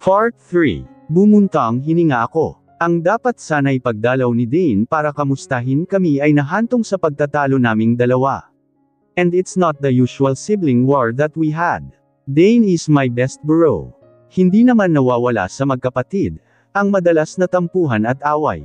Part 3. Bumuntang hininga ako. Ang dapat sana'y pagdalaw ni Dane para kamustahin kami ay nahantong sa pagtatalo naming dalawa. And it's not the usual sibling war that we had. Dane is my best bro. Hindi naman nawawala sa magkapatid, ang madalas na tampuhan at away.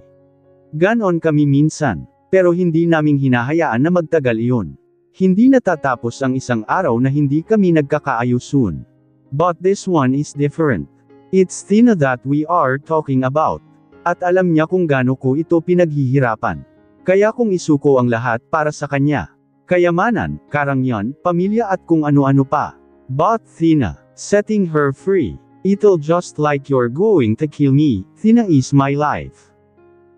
Ganon kami minsan, pero hindi naming hinahayaan na magtagal iyon. Hindi natatapos ang isang araw na hindi kami nagkakaayusun. But this one is different. It's Tina that we are talking about. At alam niya kung gaano ko ito pinaghihirapan. Kaya kong isuko ang lahat para sa kanya. Kayamanan, karangyaan, pamilya at kung ano-ano pa. But Tina, setting her free. It'll just like you're going to kill me. Tina is my life.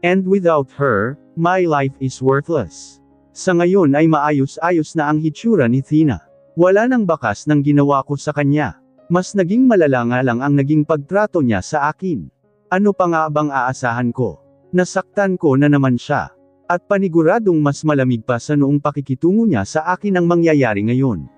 And without her, my life is worthless. Sa ngayon ay maayos-ayos na ang hitsura ni Tina. Wala nang bakas ng ginawa ko sa kanya. Mas naging malala nga lang ang naging pagtrato niya sa akin. Ano pa nga bang aasahan ko? Nasaktan ko na naman siya. At paniguradong mas malamig pa sa noong pakikitungo niya sa akin ang mangyayari ngayon.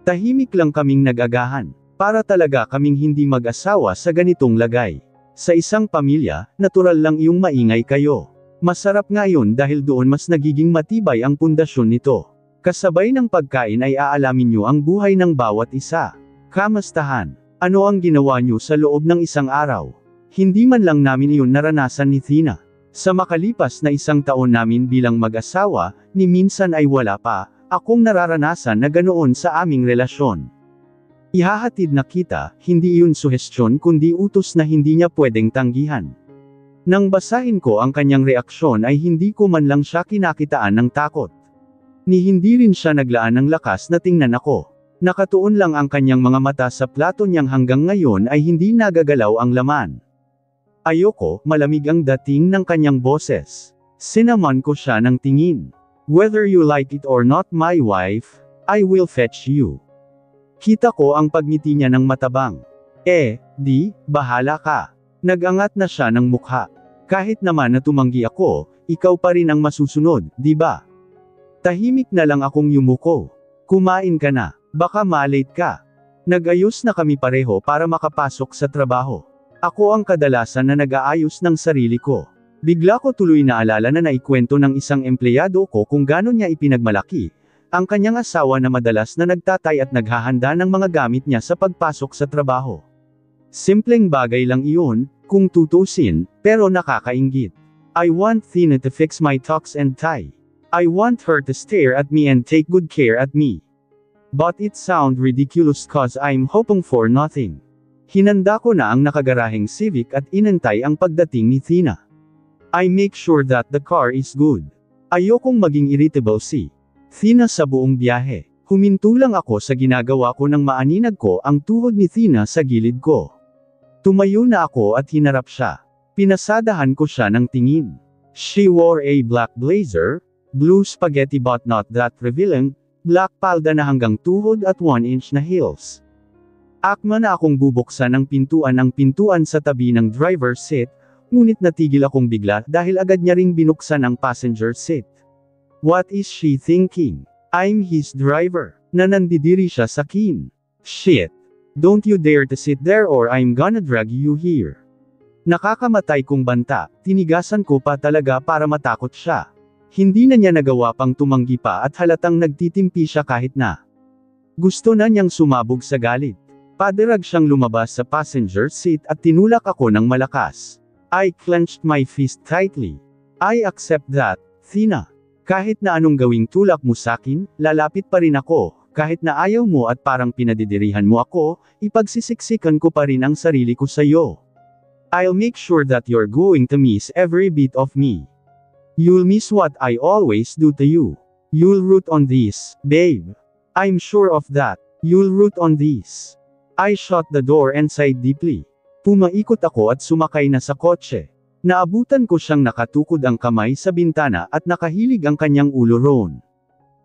Tahimik lang kaming nag-agahan. Para talaga kaming hindi mag-asawa sa ganitong lagay. Sa isang pamilya, natural lang iyong maingay kayo. Masarap nga yun dahil doon mas nagiging matibay ang pundasyon nito. Kasabay ng pagkain ay aalamin niyo ang buhay ng bawat isa. Kamustahan? Ano ang ginawa niyo sa loob ng isang araw? Hindi man lang namin iyon naranasan ni Tina. Sa makalipas na isang taon namin bilang mag-asawa, ni minsan ay wala pa, akong nararanasan na ganoon sa aming relasyon. Ihahatid na kita, hindi iyon suhestyon kundi utos na hindi niya pwedeng tanggihan. Nang basahin ko ang kanyang reaksyon ay hindi ko man lang siya kinakitaan ng takot. Ni hindi rin siya naglaan ng lakas na tingnan ako. Nakatuon lang ang kanyang mga mata sa plato niyang hanggang ngayon ay hindi nagagalaw ang laman. Ayoko, malamig ang dating ng kanyang boses. Sinaman ko siya ng tingin. Whether you like it or not my wife, I will fetch you. Kita ko ang pagngiti niya ng matabang. Di, bahala ka. Nagangat na siya ng mukha. Kahit naman na tumanggi ako, ikaw pa rin ang masusunod, di ba? Tahimik na lang akong yumuko. Kumain ka na. Baka malate ka. Nag-ayos na kami pareho para makapasok sa trabaho. Ako ang kadalasan na nag-aayos ng sarili ko. Bigla ko tuloy na alala na naikwento ng isang empleyado ko kung gaano niya ipinagmalaki ang kanyang asawa na madalas na nagtatay at naghahanda ng mga gamit niya sa pagpasok sa trabaho. Simpleng bagay lang iyon, kung tutusin, pero nakakainggit. I want Tina to fix my tux and tie. I want her to stare at me and take good care at me. But it sound ridiculous cause I'm hoping for nothing. Hinanda ko na ang nakagaraheng Civic at inantay ang pagdating ni Tina. I make sure that the car is good. Ayokong maging irritable si Tina sa buong biyahe. Huminto lang ako sa ginagawa ko nang maaninag ko ang tuhod ni Tina sa gilid ko. Tumayo na ako at hinarap siya. Pinasadahan ko siya ng tingin. She wore a black blazer, blue spaghetti but not that revealing, black palda na hanggang tuhod at 1-inch na heels. Akma na akong bubuksan ang pintuan sa tabi ng driver's seat, ngunit natigil akong bigla dahil agad niya ring binuksan ang passenger seat. What is she thinking? I'm his driver. Na nandidiri siya sa kin. Shit. Don't you dare to sit there or I'm gonna drag you here. Nakakamatay kong banta, tinigasan ko pa talaga para matakot siya. Hindi na niya nagawa pang tumanggi pa at halatang nagtitimpi siya kahit na. Gusto na niyang sumabog sa galit. Padirag siyang lumabas sa passenger seat at tinulak ako ng malakas. I clenched my fist tightly. I accept that, Tina. Kahit na anong gawing tulak mo sakin, lalapit pa rin ako, kahit na ayaw mo at parang pinadidirihan mo ako, ipagsisiksikan ko pa rin ang sarili ko sa'yo. I'll make sure that you're going to miss every bit of me. You'll miss what I always do to you. You'll root on this, babe. I'm sure of that. You'll root on this. I shut the door and sighed deeply. Pumaikot ako at sumakay na sa kotse. Naabutan ko siyang nakatukod ang kamay sa bintana at nakahilig ang kanyang ulo roon.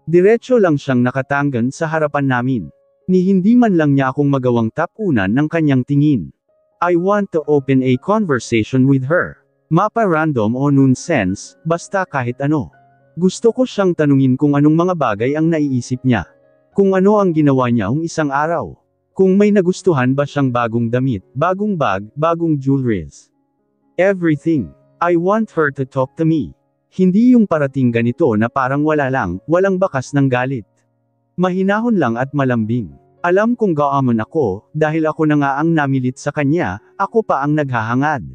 Diretso lang siyang nakatanggan sa harapan namin. Ni hindi man lang niya akong magawang tapunan ng kanyang tingin. I want to open a conversation with her. Mapa random o nonsense, basta kahit ano. Gusto ko siyang tanungin kung anong mga bagay ang naiisip niya. Kung ano ang ginawa niya isang araw. Kung may nagustuhan ba siyang bagong damit, bagong bag, bagong jewelries. Everything. I want her to talk to me. Hindi yung parating ganito na parang wala lang, walang bakas ng galit. Mahinahon lang at malambing. Alam kong gaamon ako, dahil ako na nga ang namilit sa kanya, ako pa ang naghahangad.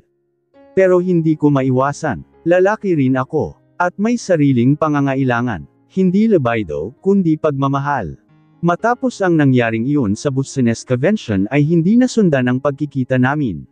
Pero hindi ko maiwasan. Lalaki rin ako. At may sariling pangangailangan. Hindi libido, kundi pagmamahal. Matapos ang nangyaring iyon sa Business Convention ay hindi nasundan ang pagkikita namin.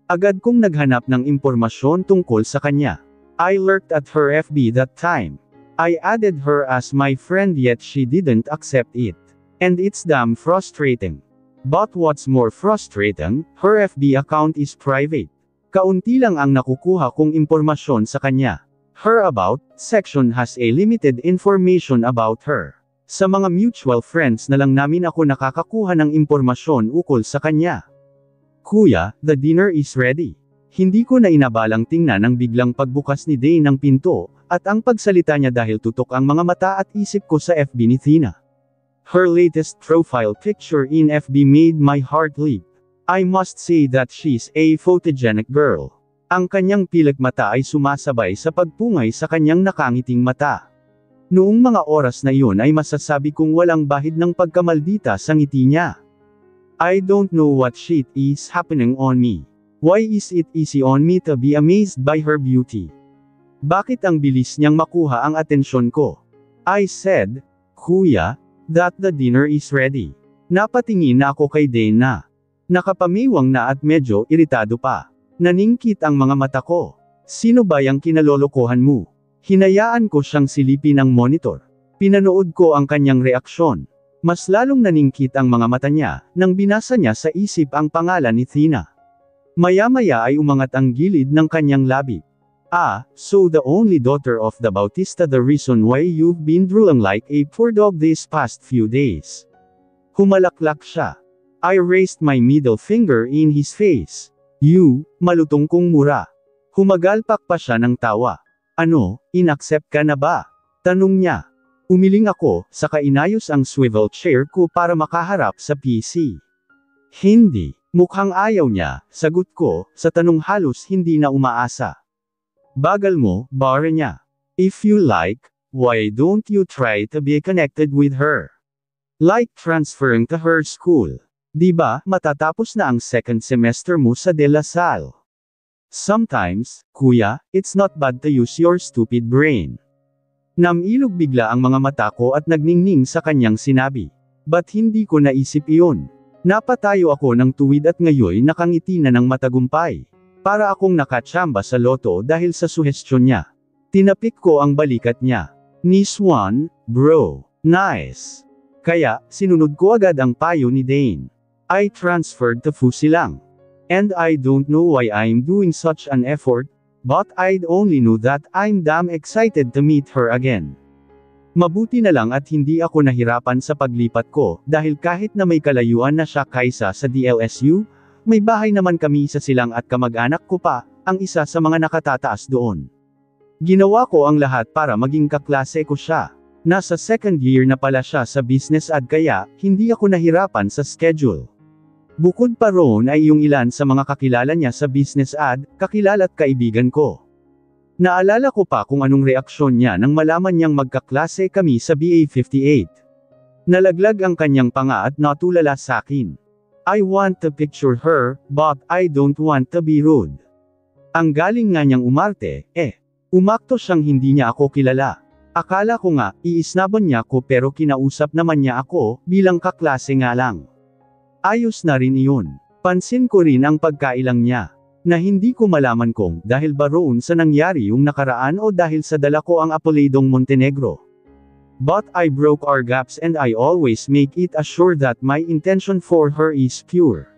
Agad kong naghanap ng impormasyon tungkol sa kanya. I lurked at her FB that time. I added her as my friend yet she didn't accept it. And it's damn frustrating. But what's more frustrating, her FB account is private. Kaunti lang ang nakukuha kong impormasyon sa kanya. Her About section has a limited information about her. Sa mga mutual friends na lang namin ako nakakakuha ng impormasyon ukol sa kanya. Kuya, the dinner is ready. Hindi ko na inabalang tingnan ang biglang pagbukas ni Dane ng pinto, at ang pagsalita niya dahil tutok ang mga mata at isip ko sa FB ni Tina. Her latest profile picture in FB made my heart leap. I must say that she's a photogenic girl. Ang kanyang pilik mata ay sumasabay sa pagpungay sa kanyang nakangiting mata. Noong mga oras na iyon ay masasabi kong walang bahid ng pagkamaldita sa ngiti niya. I don't know what shit is happening on me. Why is it easy on me to be amazed by her beauty? Bakit ang bilis niyang makuha ang atensyon ko? I said, Kuya, that the dinner is ready. Napatingin na ako kay Dane na. Nakapamiwang na at medyo iritado pa. Naningkit ang mga mata ko. Sino ba yung kinalolokohan mo? Hinayaan ko siyang silipin ang monitor. Pinanood ko ang kanyang reaksyon. Mas lalong naningkit ang mga mata niya, nang binasa niya sa isip ang pangalan ni Tina. Maya-maya ay umangat ang gilid ng kanyang labi. Ah, so the only daughter of the Bautista, the reason why you've been drooling like a poor dog these past few days. Humalaklak siya. I raised my middle finger in his face. You, malutong kong mura. Humagalpak pa siya ng tawa. Ano, inaccept ka na ba? Tanong niya. Umiling ako, saka inayos ang swivel chair ko para makaharap sa PC. Hindi, mukhang ayaw niya, sagot ko, sa tanong halos hindi na umaasa. Bagal mo, bara niya. If you like, why don't you try to be connected with her? Like transferring to her school. Diba, matatapos na ang second semester mo sa De La Salle. Sometimes, kuya, it's not bad to use your stupid brain. Namilog bigla ang mga mata ko at nagningning sa kanyang sinabi. But hindi ko naisip iyon. Napatayo ako ng tuwid at ngayoy nakangiti na ng matagumpay. Para akong nakatsamba sa loto dahil sa suhestyon niya. Tinapik ko ang balikat niya. Nice one, bro. Nice. Kaya, sinunod ko agad ang payo ni Dane. I transferred to Fusilang. And I don't know why I'm doing such an effort, but I'd only know that I'm damn excited to meet her again. Mabuti na lang at hindi ako nahirapan sa paglipat ko, dahil kahit na may kalayuan na siya kaysa sa DLSU, may bahay naman kami sa Silang at kamag-anak ko pa, ang isa sa mga nakatataas doon. Ginawa ko ang lahat para maging kaklase ko siya. Nasa second year na pala siya sa business ad kaya, hindi ako nahirapan sa schedule. Bukod pa roon ay yung ilan sa mga kakilala niya sa business ad, kakilala at kaibigan ko. Naalala ko pa kung anong reaksyon niya nang malaman niyang magkaklase kami sa BA58. Nalaglag ang kanyang panga at natulala sa akin. I want to picture her, but I don't want to be rude. Ang galing nga niyang umarte, umakto siyang hindi niya ako kilala. Akala ko nga, iisnabon niya ako pero kinausap naman niya ako, bilang kaklase nga lang. Ayos na rin iyon. Pansin ko rin ang pagkailang niya. Na hindi ko malaman kung dahil ba roon sa nangyari yung nakaraan o dahil sa dala ko ang Apoledong Montenegro. But I broke our gaps and I always make it assure that my intention for her is pure.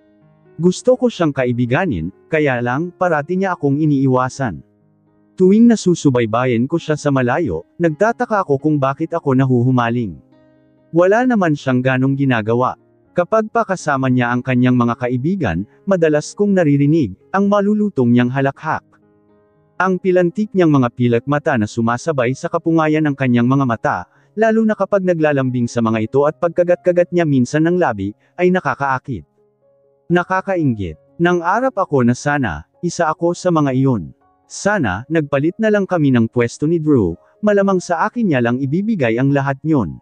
Gusto ko siyang kaibiganin, kaya lang parati niya akong iniiwasan. Tuwing nasusubaybayan ko siya sa malayo, nagtataka ako kung bakit ako nahuhumaling. Wala naman siyang ganong ginagawa. Kapag pa kasama niya ang kanyang mga kaibigan, madalas kong naririnig, ang malulutong niyang halakhak. Ang pilantik niyang mga pilak mata na sumasabay sa kapungayan ng kanyang mga mata, lalo na kapag naglalambing sa mga ito at pagkagat-kagat niya minsan ng labi, ay nakakaakit. Nakakainggit. Nang arap ako na sana, isa ako sa mga iyon. Sana, nagpalit na lang kami ng pwesto ni Drew, malamang sa akin niya lang ibibigay ang lahat nyon.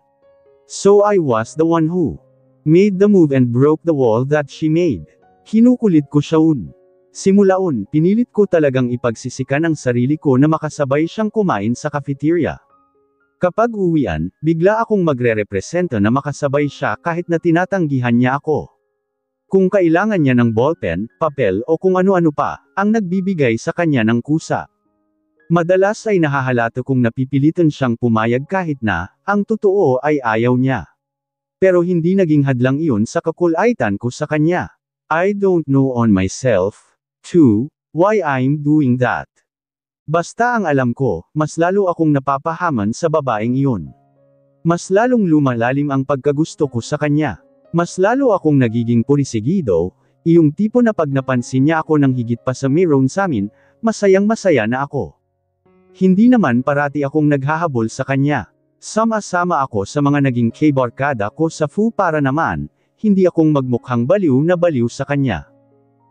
So I was the one who made the move and broke the wall that she made. Kinukulit ko siya Simulaon, pinilit ko talagang ipagsisikan ang sarili ko na makasabay siyang kumain sa cafeteria. Kapag uwian, bigla akong magre-representa na makasabay siya kahit na tinatanggihan niya ako. Kung kailangan niya ng ballpen, papel o kung ano-ano pa, ang nagbibigay sa kanya ng kusa. Madalas ay nahahalata kung napipilitan siyang pumayag kahit na, ang totoo ay ayaw niya. Pero hindi naging hadlang iyon sa kakulaitan ko sa kanya. I don't know on myself, too, why I'm doing that. Basta ang alam ko, mas lalo akong napapahaman sa babaeng iyon. Mas lalong lumalalim ang pagkagusto ko sa kanya. Mas lalo akong nagiging purisigido, iyong tipo na pag napansin niya ako ng higit pa sa meron sa amin, masayang masaya na ako. Hindi naman parati akong naghahabol sa kanya. Sama-sama ako sa mga naging kay-barkada ko sa FU para naman, hindi akong magmukhang baliw na baliw sa kanya.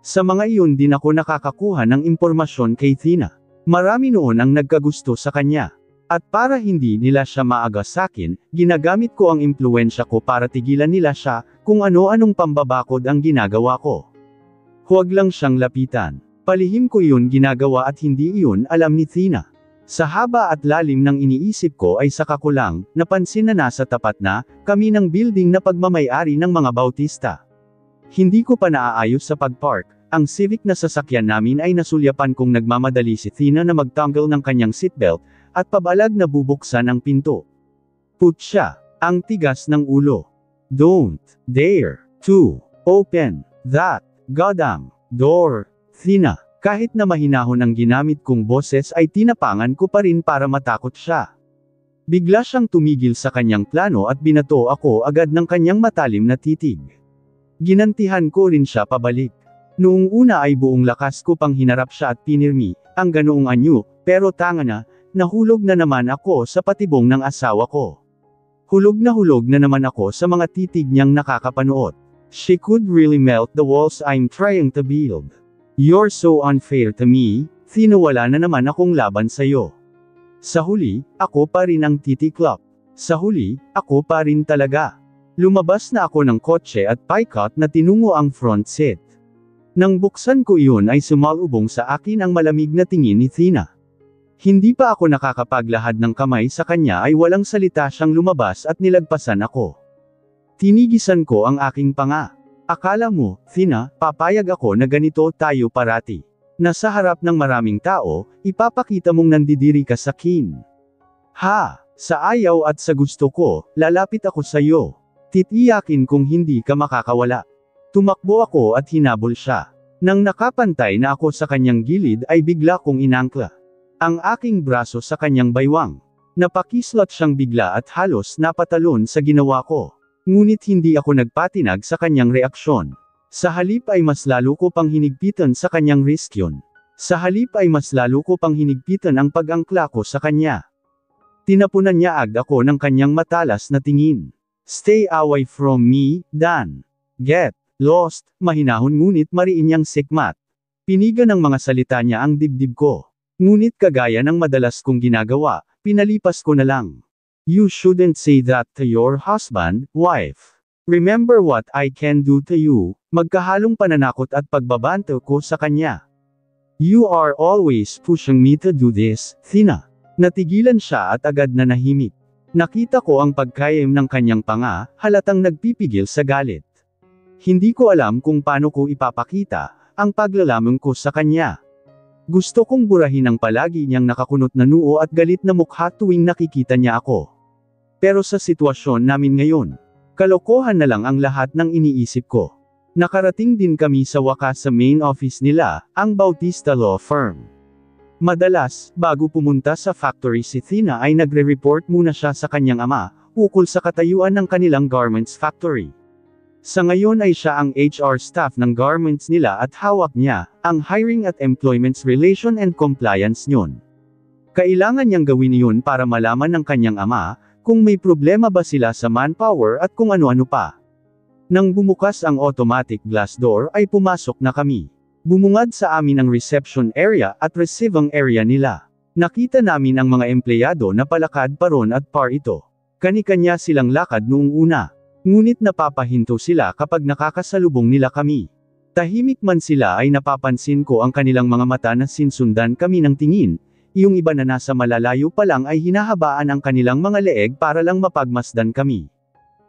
Sa mga iyon din ako nakakakuha ng impormasyon kay Tina. Marami noon ang nagkagusto sa kanya. At para hindi nila siya maaga sa akin, ginagamit ko ang impluwensya ko para tigilan nila siya, kung ano-anong pambabakod ang ginagawa ko. Huwag lang siyang lapitan. Palihim ko iyon ginagawa at hindi iyon alam ni Tina. Sa haba at lalim ng iniisip ko ay saka ko lang, napansin na nasa tapat na, kami ng building na pagmamay-ari ng mga Bautista. Hindi ko pa naaayos sa pagpark, ang Civic na sasakyan namin ay nasulyapan kong nagmamadali si Tina na magtanggal ng kanyang seatbelt, at pabalag na bubuksan ang pinto. Putsya, ang tigas ng ulo. Don't dare to open that goddamn door, Tina. Kahit na mahinahon ang ginamit kong boses ay tinapangan ko pa rin para matakot siya. Bigla siyang tumigil sa kanyang plano at binato ako agad ng kanyang matalim na titig. Ginantihan ko rin siya pabalik. Noong una ay buong lakas ko pang hinarap siya at pinirmi, ang ganoong anyo, pero tanga na, nahulog na naman ako sa patibong ng asawa ko. Hulog na naman ako sa mga titig niyang nakakapanood. She could really melt the walls I'm trying to build. You're so unfair to me, Wala na naman akong laban sa'yo. Sa huli, ako pa rin ang titiklop. Sa huli, ako pa rin talaga. Lumabas na ako ng kotse at paikot na tinungo ang front seat. Nang buksan ko iyon ay sumalubong sa akin ang malamig na tingin ni Tina. Hindi pa ako nakakapaglahad ng kamay sa kanya ay walang salita siyang lumabas at nilagpasan ako. Tinigisan ko ang aking panga. Akala mo, Tina, papayag ako na ganito tayo parati. Nasa harap ng maraming tao, ipapakita mong nandidiri ka sa akin. Ha, sa ayaw at sa gusto ko, lalapit ako sa iyo. Titiyakin kung hindi ka makakawala. Tumakbo ako at hinabol siya. Nang nakapantay na ako sa kanyang gilid ay bigla kong inangkla ang aking braso sa kanyang baywang. Napakislot siyang bigla at halos napatalon sa ginawa ko. Ngunit hindi ako nagpatinag sa kanyang reaksyon. Sa halip ay mas lalo ko pang hinigpitan sa kanyang wrist yun. Sa halip ay mas lalo ko pang hinigpitan ang pag-angkla ko sa kanya. Tinapunan niya agad ako ng kanyang matalas na tingin. Stay away from me, Dan. Get lost, mahinahon ngunit mariin niyang sikmat. Piniga ng mga salita niya ang dibdib ko. Ngunit kagaya ng madalas kong ginagawa, pinalipas ko na lang. You shouldn't say that to your husband, wife. Remember what I can do to you, magkahalong pananakot at pagbabanto ko sa kanya. You are always pushing me to do this, Tina. Natigilan siya at agad na nahimik. Nakita ko ang pagkayam ng kanyang panga, halatang nagpipigil sa galit. Hindi ko alam kung paano ko ipapakita ang paglalamang ko sa kanya. Gusto kong burahin ang palagi niyang nakakunot na noo at galit na mukha tuwing nakikita niya ako. Pero sa sitwasyon namin ngayon, kalokohan na lang ang lahat ng iniisip ko. Nakarating din kami sa wakas sa main office nila, ang Bautista Law Firm. Madalas, bago pumunta sa factory si Tina ay nagre-report muna siya sa kanyang ama, ukol sa katayuan ng kanilang garments factory. Sa ngayon ay siya ang HR staff ng garments nila at hawak niya ang hiring at employments relation and compliance niyon. Kailangan niyang gawin iyon para malaman ng kanyang ama Kung may problema ba sila sa manpower at kung ano-ano pa. Nang bumukas ang automatic glass door ay pumasok na kami. Bumungad sa amin ang reception area at receiving area nila. Nakita namin ang mga empleyado na palakad pa ron at par ito. Kani-kanya silang lakad noong una. Ngunit napapahinto sila kapag nakakasalubong nila kami. Tahimik man sila ay napapansin ko ang kanilang mga mata na sinsundan kami ng tingin, yung iba na nasa malalayo pa lang ay hinahabaan ang kanilang mga leeg para lang mapagmasdan kami.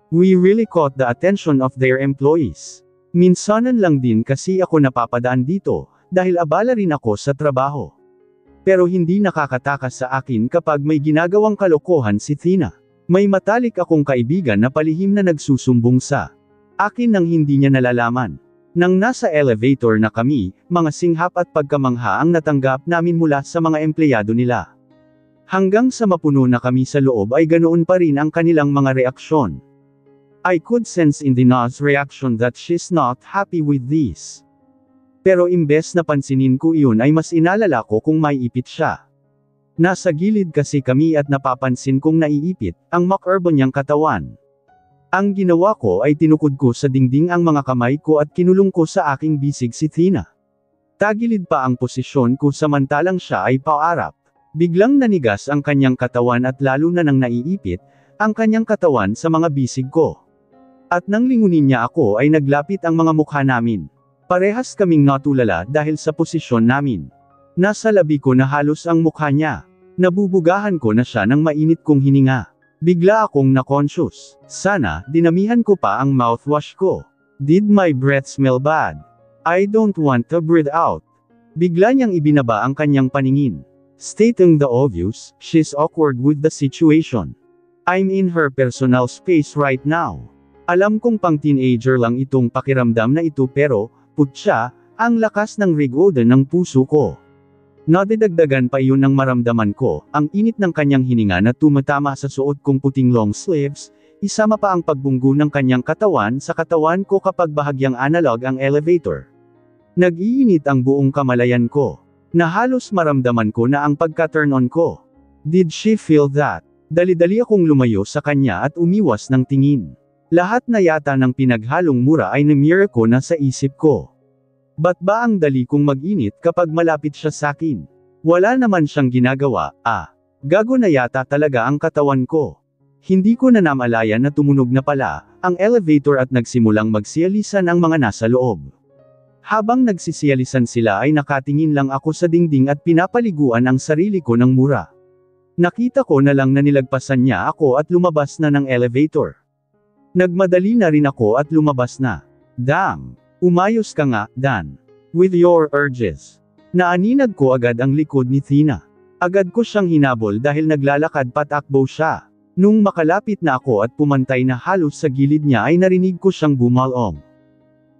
We really caught the attention of their employees. Minsanan lang din kasi ako napapadaan dito, dahil abala rin ako sa trabaho. Pero hindi nakakatakas sa akin kapag may ginagawang kalokohan si Tina. May matalik akong kaibigan na palihim na nagsusumbong sa akin nang hindi niya nalalaman. Nang nasa elevator na kami, mga singhap at pagkamangha ang natanggap namin mula sa mga empleyado nila. Hanggang sa mapuno na kami sa loob ay ganoon pa rin ang kanilang mga reaksyon. I could sense in Dina's reaction that she's not happy with this. Pero imbes na pansinin ko iyon ay mas inalala ko kung may ipit siya. Nasa gilid kasi kami at napapansin kong naiipit ang makurbo niyang katawan. Ang ginawa ko ay tinukod ko sa dingding ang mga kamay ko at kinulong ko sa aking bisig si Tina. Tagilid pa ang posisyon ko samantalang siya ay paarap. Biglang nanigas ang kanyang katawan at lalo na nang naiipit ang kanyang katawan sa mga bisig ko. At nang lingunin niya ako ay naglapit ang mga mukha namin. Parehas kaming natulala dahil sa posisyon namin. Nasa labi ko na halos ang mukha niya. Nabubugahan ko na siya ng mainit kong hininga. Bigla akong na-conscious. Sana, dinamihan ko pa ang mouthwash ko. Did my breath smell bad? I don't want to breathe out. Bigla niyang ibinaba ang kanyang paningin. Stating the obvious, she's awkward with the situation. I'm in her personal space right now. Alam kong pang teenager lang itong pakiramdam na ito pero, putya, ang lakas ng rigoda ng puso ko. Nadidagdagan pa iyon ng maramdaman ko, ang init ng kanyang hininga na tumatama sa suot kong puting long sleeves, isama pa ang pagbunggo ng kanyang katawan sa katawan ko kapag bahagyang analog ang elevator. Nag-iinit ang buong kamalayan ko. Na halos maramdaman ko na ang pagka-turn on ko. Did she feel that? Dali-dali akong lumayo sa kanya at umiwas ng tingin. Lahat na yata ng pinaghalong mura ay na-mirror ko na sa isip ko. Ba't ba ang dali kong mag-init kapag malapit siya sakin? Wala naman siyang ginagawa, gago na yata talaga ang katawan ko. Hindi ko na namalayan na tumunog na pala, ang elevator at nagsimulang magsiyalisan ang mga nasa loob. Habang nagsisiyalisan sila ay nakatingin lang ako sa dingding at pinapaliguan ang sarili ko ng mura. Nakita ko na lang na nilagpasan niya ako at lumabas na ng elevator. Nagmadali na rin ako at lumabas na. Damn! Umayos ka nga, Dan. With your urges. Naaninag ko agad ang likod ni Tina. Agad ko siyang hinabol dahil naglalakad patakbo siya. Nung makalapit na ako at pumantay na halos sa gilid niya ay narinig ko siyang bumalong.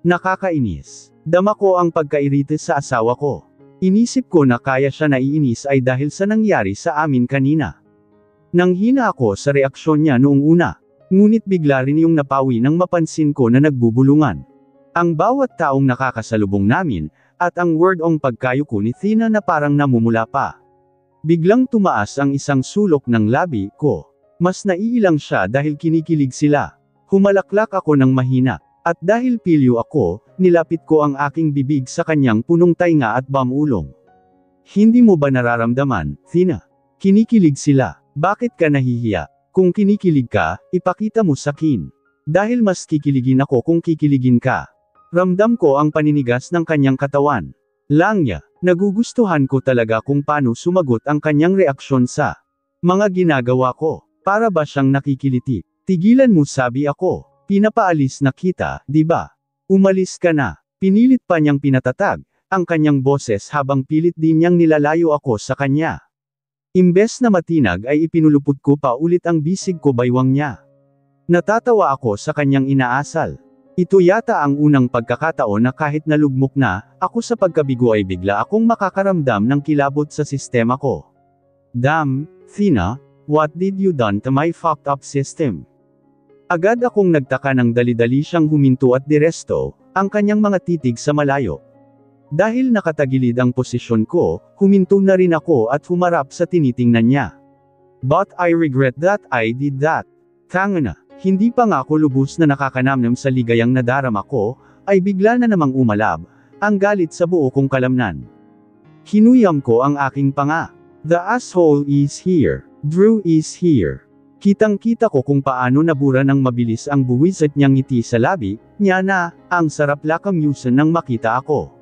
Nakakainis. Dama ko ang pagkairite sa asawa ko. Inisip ko na kaya siya naiinis ay dahil sa nangyari sa amin kanina. Nanghina ako sa reaksyon niya noong una. Ngunit bigla rin yung napawi nang mapansin ko na nagbubulungan. Ang bawat taong nakakasalubong namin, at ang wordong pagkayuko ni Tina na parang namumula pa. Biglang tumaas ang isang sulok ng labi ko. Mas naiilang siya dahil kinikilig sila. Humalaklak ako ng mahina. At dahil pilyo ako, nilapit ko ang aking bibig sa kanyang punong tainga at bamulong. Hindi mo ba nararamdaman, Tina? Kinikilig sila. Bakit ka nahihiya? Kung kinikilig ka, ipakita mo sakin. Dahil mas kikiligin ako kung kikiligin ka. Ramdam ko ang paninigas ng kanyang katawan. Langya, nagugustuhan ko talaga kung paano sumagot ang kanyang reaksyon sa mga ginagawa ko. Para ba siyang nakikiliti? Tigilan mo, sabi ako. Pinapaalis na kita, di ba? Umalis ka na. Pinilit pa niyang pinatatag ang kanyang boses habang pilit din niyang nilalayo ako sa kanya. Imbes na matinag ay ipinulupot ko pa ulit ang bisig ko baywang niya. Natatawa ako sa kanyang inaasal. Ito yata ang unang pagkakataon na kahit nalugmok na ako sa pagkabigo ay bigla akong makakaramdam ng kilabot sa sistema ko. Damn, Tina, what did you done to my fucked up system? Agad akong nagtaka nang dali-dali siyang huminto at diresto ang kanyang mga titig sa malayo. Dahil nakatagilid ang posisyon ko, huminto na rin ako at humarap sa tinitingnan niya. But I regret that I did that. Tanga na. Hindi pa nga ako lubos na nakakanamnam sa ligayang nadarama ko, ay bigla na namang umalab, ang galit sa buo kong kalamnan. Kinuyam ko ang aking panga. The asshole is here. Drew is here. Kitang-kita ko kung paano nabura ng mabilis ang buwisit niyang ngiti sa labi, niya na, ang sarap lakamusan nang makita ako.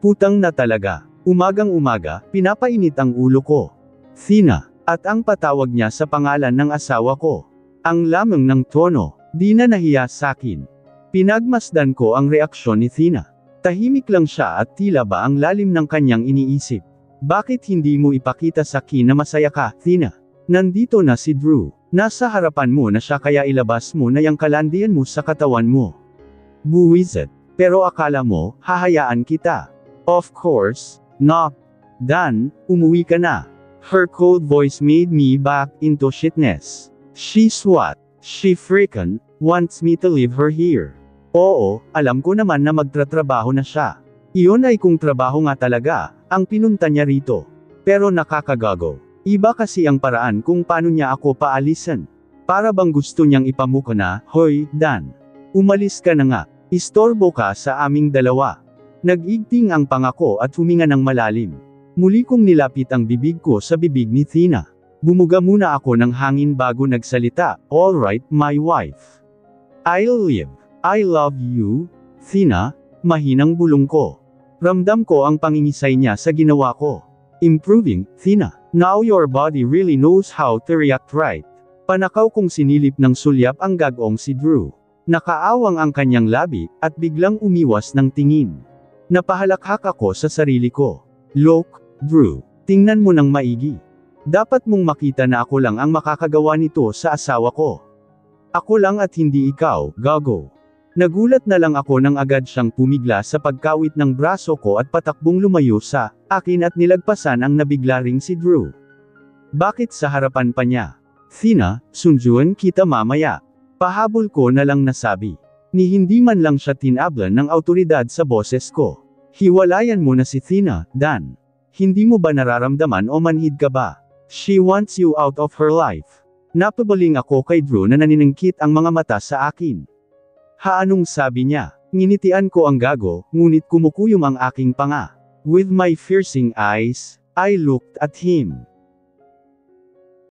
Putang na talaga. Umagang-umaga, pinapainit ang ulo ko. Thina, at ang patawag niya sa pangalan ng asawa ko. Ang lamang ng tono, di na nahiya sakin. Pinagmasdan ko ang reaksyon ni Thina. Tahimik lang siya at tila ba ang lalim ng kanyang iniisip. Bakit hindi mo ipakita sa akin na masaya ka, Thina? Nandito na si Drew. Nasa harapan mo na siya kaya ilabas mo na yung kalandian mo sa katawan mo. Buwisit. Pero akala mo, hahayaan kita. Of course, not. Dan, umuwi ka na. Her cold voice made me back into shitness. She's what? She freaking wants me to leave her here. Oo, alam ko naman na magtratrabaho na siya. Iyon ay kung trabaho nga talaga, ang pinunta niya rito. Pero nakakagago. Iba kasi ang paraan kung paano niya ako paalisan. Para bang gusto niyang ipamuka na, hoy, Dan. Umalis ka na nga. Istorbo ka sa aming dalawa. Nag-igting ang pangako at huminga ng malalim. Muli kong nilapit ang bibig ko sa bibig ni Thina. Bumuga muna ako ng hangin bago nagsalita, all right, my wife. I'll live. I love you, Thina, mahinang bulong ko. Ramdam ko ang pangingisay niya sa ginawa ko. Improving, Thina. Now your body really knows how to react right. Panakaw kong sinilip ng sulyap ang gagong si Drew. Nakaawang ang kanyang labi, at biglang umiwas ng tingin. Napahalakhak ako sa sarili ko. Look, Drew, tingnan mo ng maigi. Dapat mong makita na ako lang ang makakagawa nito sa asawa ko. Ako lang at hindi ikaw, gago. Nagulat na lang ako nang agad siyang pumigla sa pagkawit ng braso ko at patakbong lumayo sa akin at nilagpasan ang nabigla ring si Drew. Bakit sa harapan pa niya? Thina, sunduan kita mamaya. Pahabol ko na lang nasabi. Ni hindi man lang siya tinablan ng autoridad sa boses ko. Hiwalayan mo na si Thina, Dan. Hindi mo ba nararamdaman o manhid ka ba? She wants you out of her life. Napabaling ako kay Drew na naniningkit ang mga mata sa akin. Anong sabi niya? Nginitian ko ang gago, ngunit kumukuyom ang aking panga. With my piercing eyes, I looked at him.